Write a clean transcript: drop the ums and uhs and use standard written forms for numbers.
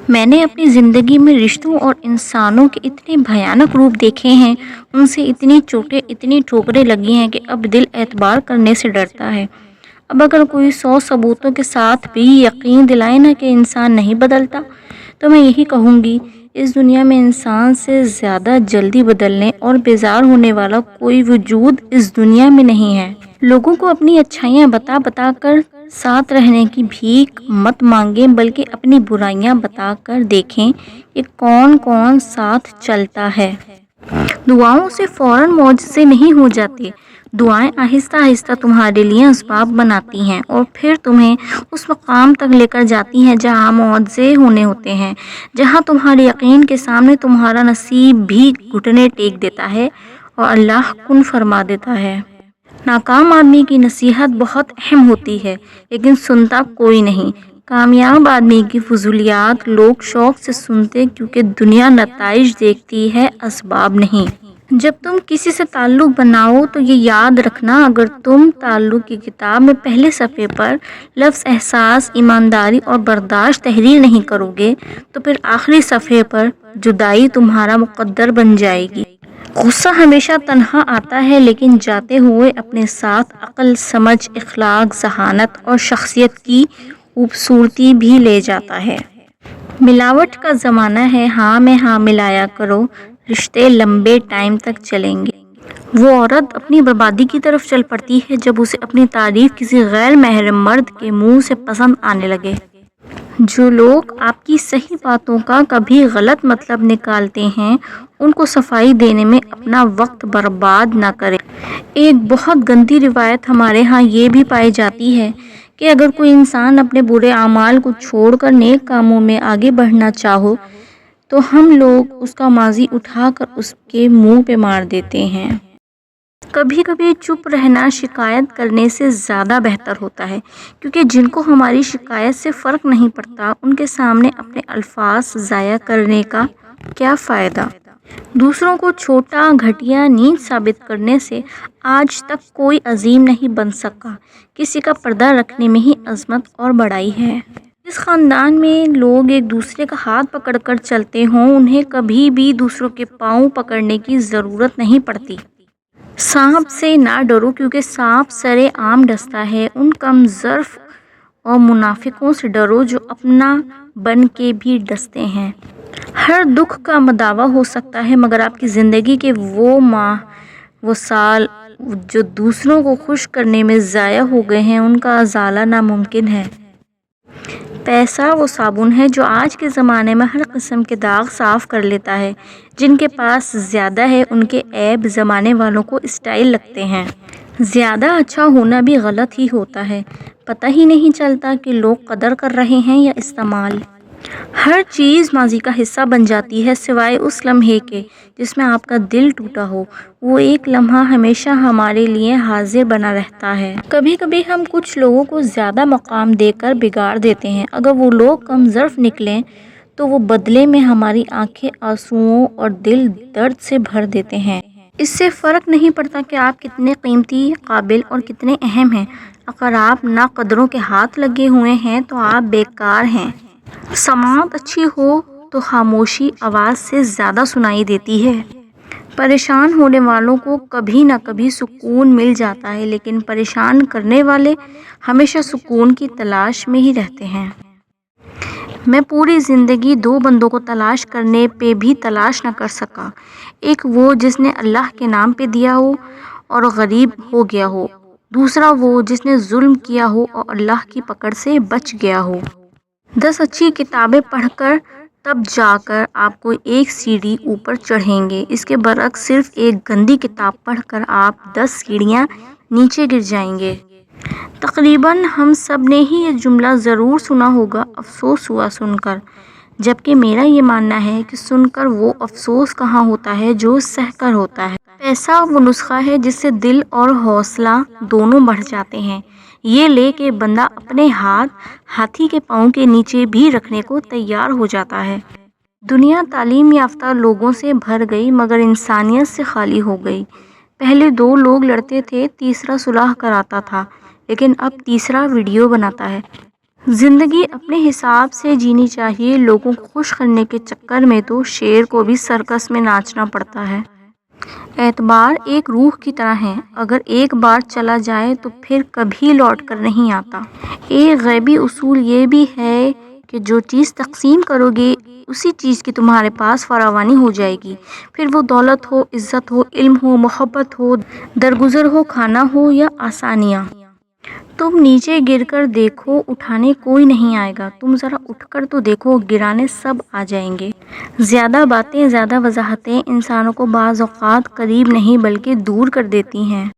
میں نے اپنی زندگی میں رشتوں اور انسانوں کے اتنے بھیانک روپ دیکھے ہیں، ان سے اتنی چوٹیں، اتنی ٹھوکریں لگی ہیں کہ اب دل اعتبار کرنے سے ڈرتا ہے۔ اب اگر کوئی 100 ثبوتوں کے ساتھ بھی یقین دلائے نا کہ انسان نہیں بدلتا، تو میں یہی کہوں گی، اس دنیا میں انسان سے زیادہ جلدی بدلنے اور بیزار ہونے والا کوئی وجود اس دنیا میں نہیں ہے۔ لوگوں کو اپنی اچھائیاں بتا بتا کر ساتھ رہنے کی بھیک مت مانگیں، بلکہ اپنی برائیاں بتا کر دیکھیں کہ کون کون ساتھ چلتا ہے۔ دعاؤں سے فوراً معجزے نہیں ہو جاتے۔ دعائیں آہستہ آہستہ تمہارے لیے اسباب بناتی ہیں اور پھر تمہیں اس مقام تک لے کر جاتی ہیں جہاں معجزے ہونے ہوتے ہیں، جہاں تمہارے یقین کے سامنے تمہارا نصیب بھی گھٹنے ٹیک دیتا ہے اور اللہ کن فرما دیتا ہے۔ ناکام آدمی کی نصیحت بہت اہم ہوتی ہے، لیکن سنتا کوئی نہیں۔ کامیاب آدمی کی فضولیات لوگ شوق سے سنتے، کیونکہ دنیا نتائج دیکھتی ہے، اسباب نہیں۔ جب تم کسی سے تعلق بناؤ تو یہ یاد رکھنا، اگر تم تعلق کی کتاب میں پہلے صفحے پر لفظ احساس، ایمانداری اور برداشت تحریر نہیں کرو گے تو پھر آخری صفحے پر جدائی تمہارا مقدر بن جائے گی۔ غصہ ہمیشہ تنہا آتا ہے، لیکن جاتے ہوئے اپنے ساتھ عقل، سمجھ، اخلاق، ذہانت اور شخصیت کی خوبصورتی بھی لے جاتا ہے۔ ملاوٹ کا زمانہ ہے، ہاں میں ہاں ملایا کرو، رشتے لمبے ٹائم تک چلیں گے۔ وہ عورت اپنی بربادی کی طرف چل پڑتی ہے جب اسے اپنی تعریف کسی غیر محرم مرد کے منہ سے پسند آنے لگے۔ جو لوگ آپ کی صحیح باتوں کا کبھی غلط مطلب نکالتے ہیں، ان کو صفائی دینے میں اپنا وقت برباد نہ کریں۔ ایک بہت گندی روایت ہمارے ہاں یہ بھی پائی جاتی ہے کہ اگر کوئی انسان اپنے برے اعمال کو چھوڑ کر نیک کاموں میں آگے بڑھنا چاہو تو ہم لوگ اس کا ماضی اٹھا کر اس کے منہ پہ مار دیتے ہیں۔ کبھی کبھی چپ رہنا شکایت کرنے سے زیادہ بہتر ہوتا ہے، کیونکہ جن کو ہماری شکایت سے فرق نہیں پڑتا، ان کے سامنے اپنے الفاظ ضائع کرنے کا کیا فائدہ؟ دوسروں کو چھوٹا، گھٹیا، نیچ ثابت کرنے سے آج تک کوئی عظیم نہیں بن سکا۔ کسی کا پردہ رکھنے میں ہی عظمت اور بڑائی ہے۔ جس خاندان میں لوگ ایک دوسرے کا ہاتھ پکڑ کر چلتے ہوں، انہیں کبھی بھی دوسروں کے پاؤں پکڑنے کی ضرورت نہیں پڑتی۔ سانپ سے نہ ڈرو، کیونکہ سانپ سرِ عام ڈستا ہے۔ ان کم ظرف اور منافقوں سے ڈرو جو اپنا بن کے بھی ڈستے ہیں۔ ہر دکھ کا مداوع ہو سکتا ہے، مگر آپ کی زندگی کے وہ ماہ، وہ سال جو دوسروں کو خوش کرنے میں ضائع ہو گئے ہیں، ان کا ازالہ ناممکن ہے۔ پیسہ وہ صابن ہے جو آج کے زمانے میں ہر قسم کے داغ صاف کر لیتا ہے۔ جن کے پاس زیادہ ہے، ان کے عیب زمانے والوں کو اسٹائل لگتے ہیں۔ زیادہ اچھا ہونا بھی غلط ہی ہوتا ہے، پتہ ہی نہیں چلتا کہ لوگ قدر کر رہے ہیں یا استعمال۔ ہر چیز ماضی کا حصہ بن جاتی ہے، سوائے اس لمحے کے جس میں آپ کا دل ٹوٹا ہو۔ وہ ایک لمحہ ہمیشہ ہمارے لیے حاضر بنا رہتا ہے۔ کبھی کبھی ہم کچھ لوگوں کو زیادہ مقام دے کر بگاڑ دیتے ہیں۔ اگر وہ لوگ کم ظرف نکلیں تو وہ بدلے میں ہماری آنکھیں آنسوؤں اور دل درد سے بھر دیتے ہیں۔ اس سے فرق نہیں پڑتا کہ آپ کتنے قیمتی، قابل اور کتنے اہم ہیں۔ اگر آپ ناقدروں کے ہاتھ لگے ہوئے ہیں تو آپ بیکار ہیں۔ سماعت اچھی ہو تو خاموشی آواز سے زیادہ سنائی دیتی ہے۔ پریشان ہونے والوں کو کبھی نہ کبھی سکون مل جاتا ہے، لیکن پریشان کرنے والے ہمیشہ سکون کی تلاش میں ہی رہتے ہیں۔ میں پوری زندگی دو بندوں کو تلاش کرنے پہ بھی تلاش نہ کر سکا۔ ایک وہ جس نے اللہ کے نام پہ دیا ہو اور غریب ہو گیا ہو، دوسرا وہ جس نے ظلم کیا ہو اور اللہ کی پکڑ سے بچ گیا ہو۔ 10 اچھی کتابیں پڑھ کر تب جا کر آپ کو ایک سیڑھی اوپر چڑھیں گے، اس کے برعکس صرف ایک گندی کتاب پڑھ کر آپ 10 سیڑھیاں نیچے گر جائیں گے۔ تقریباً ہم سب نے ہی یہ جملہ ضرور سنا ہوگا، افسوس ہوا سن کر، جبکہ میرا یہ ماننا ہے کہ سن کر وہ افسوس کہاں ہوتا ہے جو سہ کر ہوتا ہے۔ پیسہ وہ نسخہ ہے جس سے دل اور حوصلہ دونوں بڑھ جاتے ہیں۔ یہ لے کے بندہ اپنے ہاتھ ہاتھی کے پاؤں کے نیچے بھی رکھنے کو تیار ہو جاتا ہے۔ دنیا تعلیم یافتہ لوگوں سے بھر گئی، مگر انسانیت سے خالی ہو گئی۔ پہلے 2 لوگ لڑتے تھے، تیسرا صلح کراتا تھا، لیکن اب تیسرا ویڈیو بناتا ہے۔ زندگی اپنے حساب سے جینی چاہیے، لوگوں کو خوش کرنے کے چکر میں تو شیر کو بھی سرکس میں ناچنا پڑتا ہے۔ اعتبار ایک روح کی طرح ہے، اگر ایک بار چلا جائے تو پھر کبھی لوٹ کر نہیں آتا۔ ایک غیبی اصول یہ بھی ہے کہ جو چیز تقسیم کرو گے اسی چیز کی تمہارے پاس فراوانی ہو جائے گی، پھر وہ دولت ہو، عزت ہو، علم ہو، محبت ہو، درگزر ہو، کھانا ہو یا آسانیاں۔ تم نیچے گر کر دیکھو، اٹھانے کوئی نہیں آئے گا، تم ذرا اٹھ کر تو دیکھو، گرانے سب آ جائیں گے۔ زیادہ باتیں، زیادہ وضاحتیں انسانوں کو بعض اوقات قریب نہیں بلکہ دور کر دیتی ہیں۔